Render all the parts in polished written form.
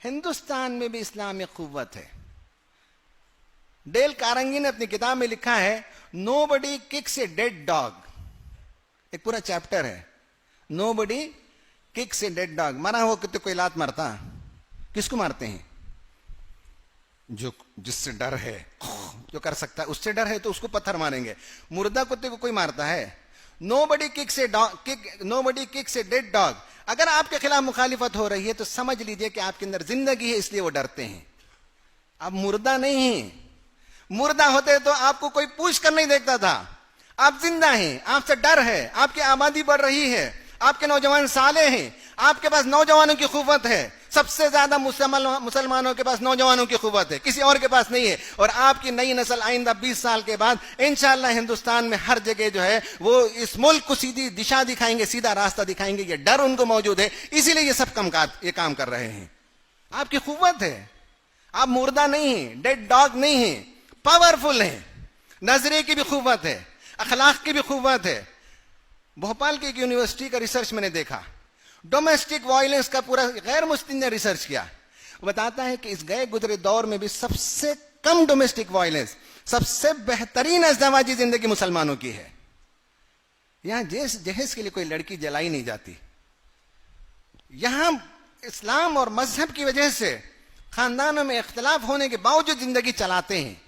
हिंदुस्तान में भी इस्लामिक कुव्वत है। डेल कारंगी ने अपनी किताब में लिखा है, nobody kicks a dead dog. एक पूरा चैप्टर है, nobody kicks a dead dog. मरा हो कि तो कोई लात मारता? किसको मारते हैं? जो जिससे डर है, जो कर सकता है उससे डर है तो उसको पत्थर मारेंगे। मुर्दा कुत्ते को कोई मारता है? Nobody kicks a dead dog. अगर आपके खिलाफ मुखालिफत हो रही है तो समझ लीजिए कि आपके अंदर जिंदगी है, इसलिए वो डरते हैं। आप मुर्दा नहीं हैं। मुर्दा होते तो आपको कोई पूछ कर नहीं देखता था। आप जिंदा हैं, आपसे डर है, आपकी आबादी बढ़ रही है, आपके नौजवान साले हैं, आपके पास नौजवानों की कुव्वत है। सबसे ज्यादा मुसलमानों के पास नौजवानों की कुव्वत है, किसी और के पास नहीं है। और आपकी नई नस्ल आइंदा 20 साल के बाद इंशाअल्लाह हिंदुस्तान में हर जगह जो है वो इस मुल्क को सीधी दिशा दिखाएंगे, सीधा रास्ता दिखाएंगे। ये डर उनको मौजूद है, इसीलिए ये सब ये काम कर रहे हैं। आपकी कुव्वत है, आप मुर्दा नहीं है, डेड डॉग नहीं है, पावरफुल है। नजरे की भी कुव्वत है, अखलाक की भी कुव्वत है। भोपाल की एक यूनिवर्सिटी का रिसर्च मैंने देखा, डोमेस्टिक वायलेंस का पूरा गैर मुस्लिम ने रिसर्च किया। वो बताता है कि इस गए गुजरे दौर में भी सबसे कम डोमेस्टिक वायलेंस, सबसे बेहतरीन अज़दवाजी जिंदगी मुसलमानों की है। यहां जहेज के लिए कोई लड़की जलाई नहीं जाती। यहां इस्लाम और मजहब की वजह से खानदानों में इख्तिलाफ होने के बावजूद जिंदगी चलाते हैं।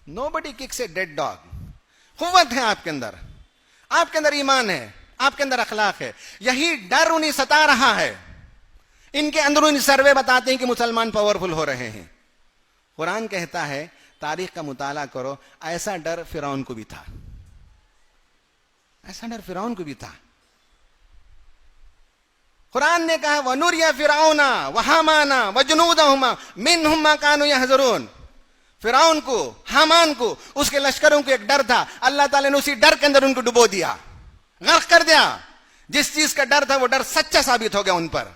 Nobody kicks a dead dog. कुव्वत है आपके अंदर ईमान है, आपके अंदर अखलाक है। यही डर उन्हें सता रहा है। इनके अंदरूनी सर्वे बताते हैं कि मुसलमान पावरफुल हो रहे हैं। कुरान कहता है, तारीख का मुताला करो, ऐसा डर फिरौन को भी था, ऐसा डर फिरौन को भी था। कुरान ने कहा, वनुरिया फिरौना व हामाना व जुनूदहुमा मिनहुम मा कानू यहज़रून। फिरौन को, हामान को, उसके लश्करों को एक डर था। अल्लाह ताला ने उसी डर के अंदर उनको डुबो दिया, गर्क कर दिया। जिस चीज का डर था वो डर सच्चा साबित हो गया उन पर।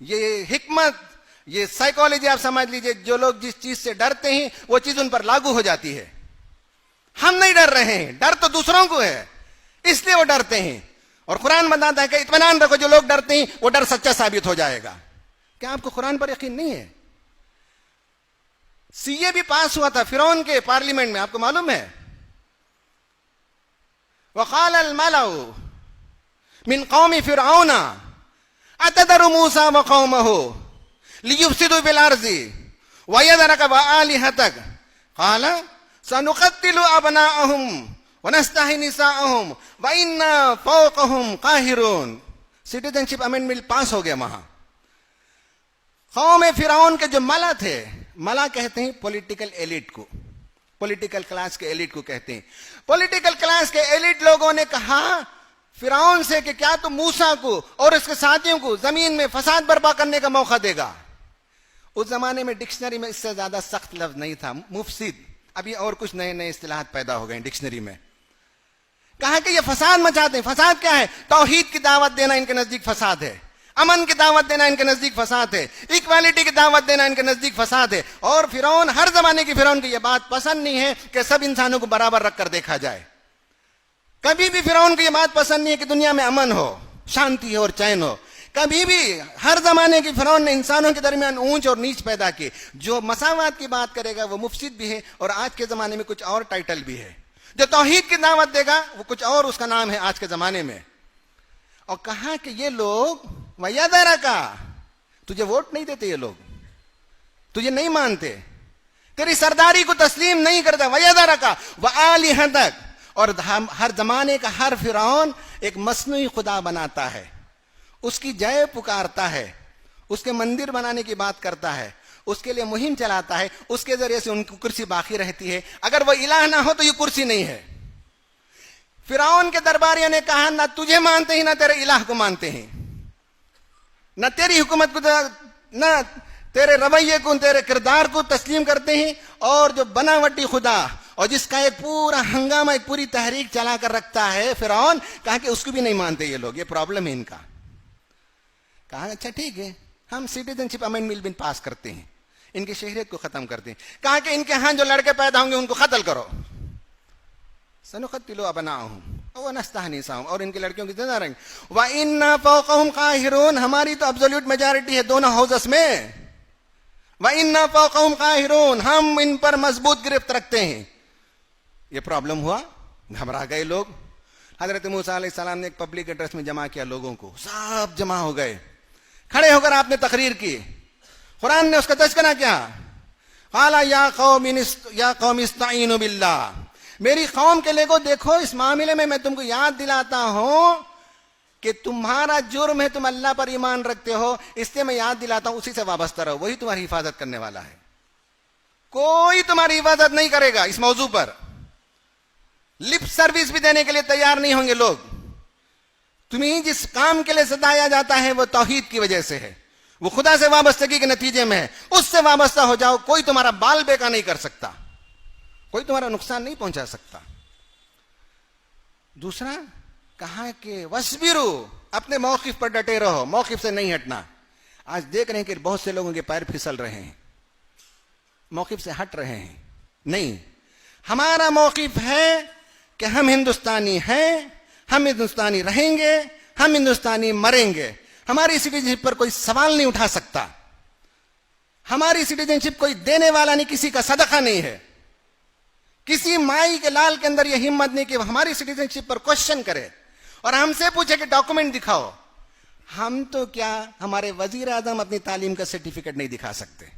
ये हिकमत, ये साइकोलॉजी आप समझ लीजिए। जो लोग जिस चीज से डरते हैं वो चीज उन पर लागू हो जाती है। हम नहीं डर रहे हैं, डर तो दूसरों को है, इसलिए वो डरते हैं। और कुरान बताता है कि इत्मीनान रखो, जो लोग डरते हैं वो डर सच्चा साबित हो जाएगा। क्या आपको कुरान पर यकीन नहीं है? सीए भी पास हुआ था फिरौन के पार्लियामेंट में, आपको मालूम है? वक़ाल अल-मलअु मिन क़ौमि फ़िरऔन अतदरु मूसा व क़ौमहु लियुफ़सिदू फ़िल अर्ज़ि व यज़रक व आलिहतक क़ाल सनुक़त्तिलु अबनाअहुम व नस्तहयी निसाअहुम व इन्ना फ़ौक़हुम क़ाहिरून। सिटीजनशिप अमेंडमेंट पास हो गया वहां। कौम फिरौन के जो मला थे, मला कहते हैं पॉलिटिकल एलिट को, पॉलिटिकल क्लास के एलिट को कहते हैं। पॉलिटिकल क्लास के एलिट लोगों ने कहा फिरौन से कि क्या तो मूसा को और उसके साथियों को जमीन में फसाद बर्पा करने का मौका देगा। उस जमाने में डिक्शनरी में इससे ज्यादा सख्त लफ्ज नहीं था, मुफसिद। अभी और कुछ नए नए इस्तिलाहात पैदा हो गए डिक्शनरी में। कहा कि ये फसाद मचाते हैं। फसाद क्या है? तौहीद की दावत देना इनके नजदीक फसाद है, अमन की दावत देना इनके नजदीक फसाद है, इक्वालिटी की दावत देना इनके नजदीक फसाद है। और फिरौन, हर जमाने की फिरौन की यह बात पसंद नहीं है कि सब इंसानों को बराबर रखकर देखा जाए। कभी भी फिरौन को यह बात पसंद नहीं है कि दुनिया में अमन हो, शांति हो और चैन हो। कभी भी हर जमाने की फिरौन ने इंसानों के दरमियान ऊंच और नीच पैदा की। जो मसावात की बात करेगा वो मुफसिद भी है, और आज के जमाने में कुछ और टाइटल भी है। जो तौहीद की दावत देगा वो कुछ और उसका नाम है आज के जमाने में। और कहा कि ये लोग वयदरा का, तुझे वोट नहीं देते, ये लोग तुझे नहीं मानते, तेरी सरदारी को तस्लीम नहीं करता। वयदरा का व आलिहतक। और हर जमाने का हर फिरौन एक मसनूई खुदा बनाता है, उसकी जय पुकारता है, उसके मंदिर बनाने की बात करता है, उसके लिए मुहिम चलाता है, उसके जरिए से उनकी कुर्सी बाकी रहती है। अगर वो इलाह ना हो तो ये कुर्सी नहीं है। फिरौन के दरबारियों ने कहा, ना तुझे मानते हैं ना तेरे इलाह को मानते हैं, न तेरी हुकूमत को, न तेरे रवैये को, तेरे किरदार को तस्लीम करते हैं। और जो बनावटी खुदा और जिसका एक पूरा हंगामा, एक पूरी तहरीक चला कर रखता है फिरौन, कहा कि उसको भी नहीं मानते ये लोग। ये प्रॉब्लम है इनका। कहा अच्छा ठीक है, हम सिटीजनशिप अमेंडमेंट बिल पास करते हैं, इनकी शहरियत को खत्म करते हैं। कहा कि इनके यहां जो लड़के पैदा होंगे उनको कत्ल करो। सनुक़त्तिलु अबनाअहुम वो नस्तहनिसाहुम, और इनकी लड़कियों की जिंदा रहेंगे। व इन्ना फौकहुम काहिरून, हमारी तो एब्सोल्यूट मेजॉरिटी है दोनों हाउसेस में। व इन्ना फौकहुम काहिरून, हम इन पर मजबूत गिरफ्त रखते हैं। ये प्रॉब्लम हुआ, घबरा गए लोग। हजरत मूसा अलैहिस्सलाम ने एक पब्लिक एड्रेस में जमा किया लोगों को, सब जमा हो गए, खड़े होकर आपने तकरीर की। कुरान ने उसका तज़किरा किया, क़ाला या कौम इस्ताईनु बिल्लाह, मेरी कौम के लिए को देखो, इस मामले में मैं तुमको याद दिलाता हूं कि तुम्हारा जुर्म है, तुम अल्लाह पर ईमान रखते हो, इसलिए मैं याद दिलाता हूं, उसी से वाबस्ता रहो, वही तुम्हारी हिफाजत करने वाला है। कोई तुम्हारी हिफाजत नहीं करेगा। इस मौजू पर लिप सर्विस भी देने के लिए तैयार नहीं होंगे लोग। तुम्हें जिस काम के लिए सताया जाता है वो तौहीद की वजह से है, वो खुदा से वाबस्तगी के नतीजे में है, उससे वाबस्ता हो जाओ। कोई तुम्हारा बाल बेका नहीं कर सकता, कोई तुम्हारा नुकसान नहीं पहुंचा सकता। दूसरा कहा कि वस्बिरू, अपने मौकिफ पर डटे रहो, मौकिफ से नहीं हटना। आज देख रहे हैं कि बहुत से लोगों के पैर फिसल रहे हैं, मौकिफ से हट रहे हैं। नहीं, हमारा मौकिफ है कि हम हिंदुस्तानी हैं, हम हिंदुस्तानी रहेंगे, हम हिंदुस्तानी मरेंगे। हमारी सिटीजनशिप पर कोई सवाल नहीं उठा सकता। हमारी सिटीजनशिप कोई देने वाला नहीं, किसी का सदका नहीं है। किसी माई के लाल के अंदर यह हिम्मत नहीं कि हमारी सिटीजनशिप पर क्वेश्चन करे और हमसे पूछे कि डॉक्यूमेंट दिखाओ। हम तो क्या, हमारे वजीर आजम अपनी तालीम का सर्टिफिकेट नहीं दिखा सकते।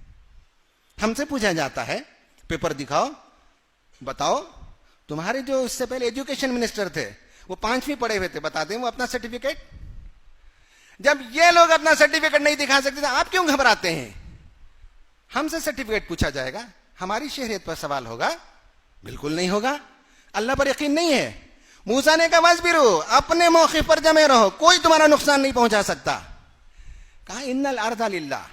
हमसे पूछा जाता है पेपर दिखाओ, बताओ तुम्हारे जो इससे पहले एजुकेशन मिनिस्टर थे वो 5वीं पढ़े हुए थे, बता दें वो अपना सर्टिफिकेट। जब ये लोग अपना सर्टिफिकेट नहीं दिखा सकते तो आप क्यों घबराते हैं? हमसे सर्टिफिकेट पूछा जाएगा, हमारी शहरियत पर सवाल होगा? बिल्कुल नहीं होगा। अल्लाह पर यकीन नहीं है। मूसा ने कहा वस्बिरू, अपने मौके पर जमे रहो, कोई तुम्हारा नुकसान नहीं पहुंचा सकता। कहा इन्नल अर्दा लिल्लाह,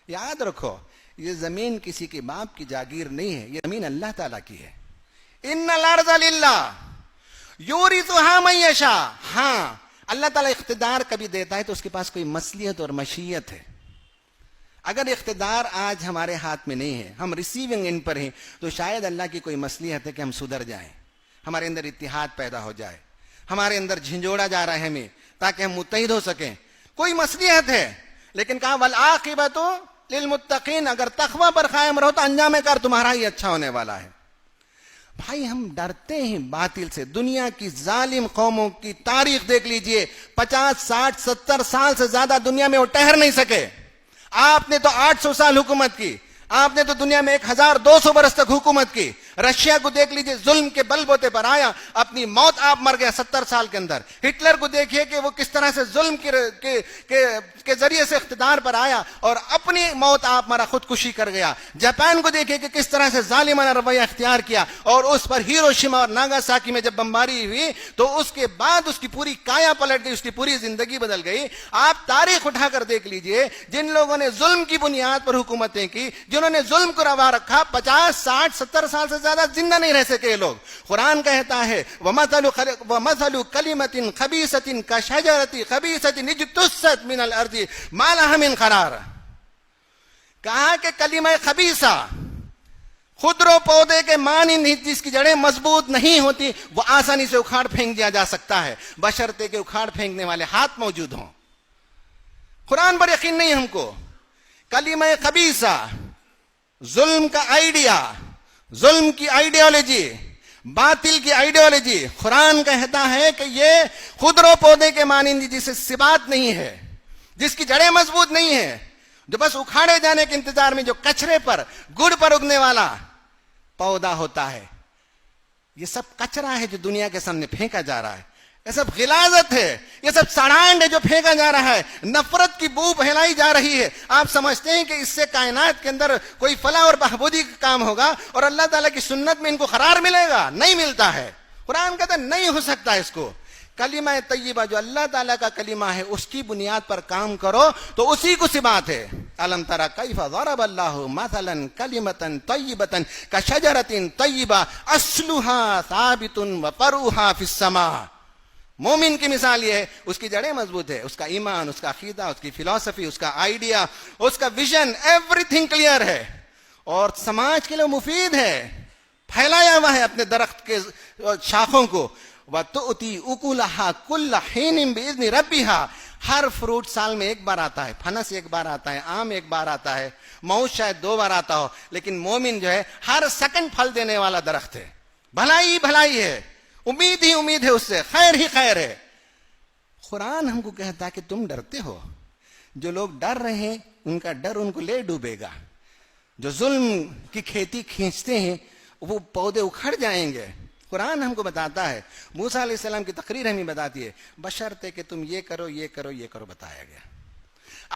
याद रखो ये जमीन किसी के बाप की जागीर नहीं है, ये जमीन अल्लाह ताला की है। इन्नल अर्दा लिल्लाह यूरिथुहा मन यशा, हां अल्लाह ताला इख्तिदार कभी देता है तो उसके पास कोई मसलियत और मशीयत है। अगर इख्तिदार आज हमारे हाथ में नहीं है, हम रिसीविंग एंड पर हैं, तो शायद अल्लाह की कोई मसलियत है कि हम सुधर जाएं, हमारे अंदर इत्तिहाद पैदा हो जाए, हमारे अंदर झिंझोड़ा जा रहा है हमें, ताकि हम मुत्तहिद हो सकें। कोई मसलियत है। लेकिन कहा वल आकिबतु लिल मुत्तकीन, अगर तकवा पर कायम रहो तो अंजाम कार तुम्हारा ही अच्छा होने वाला है। भाई हम डरते हैं बातिल से। दुनिया की जालिम कौमों की तारीख देख लीजिए, 50, 60, 70 साल से ज्यादा दुनिया में वो ठहर नहीं सके। आपने तो 800 साल हुकूमत की, आपने तो दुनिया में 1200 बरस तक हुकूमत की। रशिया को देख लीजिए, जुल्म के बलबोते पर आया, अपनी मौत आप मर गया 70 साल के अंदर। हिटलर को देखिए कि वो किस तरह से जुल्म के जरिए से इख्तिदार पर आया और अपनी मौत आप मरा, खुदकुशी कर गया। जापान को देखिए कि किस तरह से जालिमाना रवैया इख्तियार किया और उस पर हिरोशिमा और नागासाकी में जब बमबारी हुई तो उसके बाद उसकी पूरी काया पलट गई, उसकी पूरी जिंदगी बदल गई। आप तारीख उठाकर देख लीजिए, जिन लोगों ने जुल्म की बुनियाद पर हुकूमतें की, जिन्होंने जुल्म को रवा रखा, 50, 60, 70 साल से ज्यादा जिंदा नहीं रह सके लोग। कुरान कहता है वमथलु कलिमतिन खबीसतिन कशजरति खबीसतिन इज्तुस्सत मिनल अर्दि मा लहा मिन करार। कहा कि कलिमा खबीसा, खुदरो पौधे के मानी जिसकी जड़ें मजबूत नहीं होती, वो आसानी से उखाड़ फेंक दिया जा सकता है, बशर्ते के उखाड़ फेंकने वाले हाथ मौजूद हों। कुरान पर यकीन नहीं हमको। कलिमा खबीसा, जुल्म का आइडिया, जुल्म की आइडियोलॉजी, बातिल की आइडियोलॉजी, कुरान कहता है कि ये खुदरो पौधे के मानिंदी, जिसे सिबात नहीं है, जिसकी जड़ें मजबूत नहीं है, जो बस उखाड़े जाने के इंतजार में जो कचरे पर, गुड़ पर उगने वाला पौधा होता है, ये सब कचरा है जो दुनिया के सामने फेंका जा रहा है। ये सब गिलाजत है, ये सब सड़ांड है जो फेंका जा रहा है, नफरत की बू फैलाई जा रही है। आप समझते हैं कि इससे कायनात के अंदर कोई फलाह और बहबूदी का काम होगा और अल्लाह ताला की सुन्नत में इनको करार मिलेगा? नहीं मिलता है। कुरान कहता नहीं हो सकता इसको। कलिमा तय्यबा जो अल्लाह ताला का कलिमा है, उसकी बुनियाद पर काम करो तो उसी को सिबात है। अलम तरा कैफा ज़रबल्लाहु मसलन कलिमतन तय्यबतन कशजरतिन तय्यबा अस्लुहा साबितुन व फरूहा फिस्समा। मोमिन की मिसाल ये है, उसकी जड़ें मजबूत है, उसका ईमान, उसका अकीदा, उसकी फिलॉसफी, उसका आइडिया, उसका विजन, एवरीथिंग क्लियर है और समाज के लिए मुफीद है, फैलाया हुआ है अपने दरख्त के शाखों को। व तुअती उकुलहा कुल्ल हीनिन बिइज़्नि रब्बिहा, हर फ्रूट साल में एक बार आता है, फनस एक बार आता है, आम एक बार आता है, मऊज शायद 2 बार आता हो, लेकिन मोमिन जो है हर सेकंड फल देने वाला दरख्त है। भलाई ही भलाई है, उम्मीद ही उम्मीद है, उससे खैर ही खैर है। कुरान हमको कहता है कि तुम डरते हो, जो लोग डर रहे हैं उनका डर उनको ले डूबेगा। जो जुल्म की खेती खींचते हैं वो पौधे उखड़ जाएंगे। कुरान हमको बताता है, मूसा अलैहिस्सलाम की तकरीर हमें बताती है, बशर्ते कि तुम ये करो ये करो ये करो, बताया गया।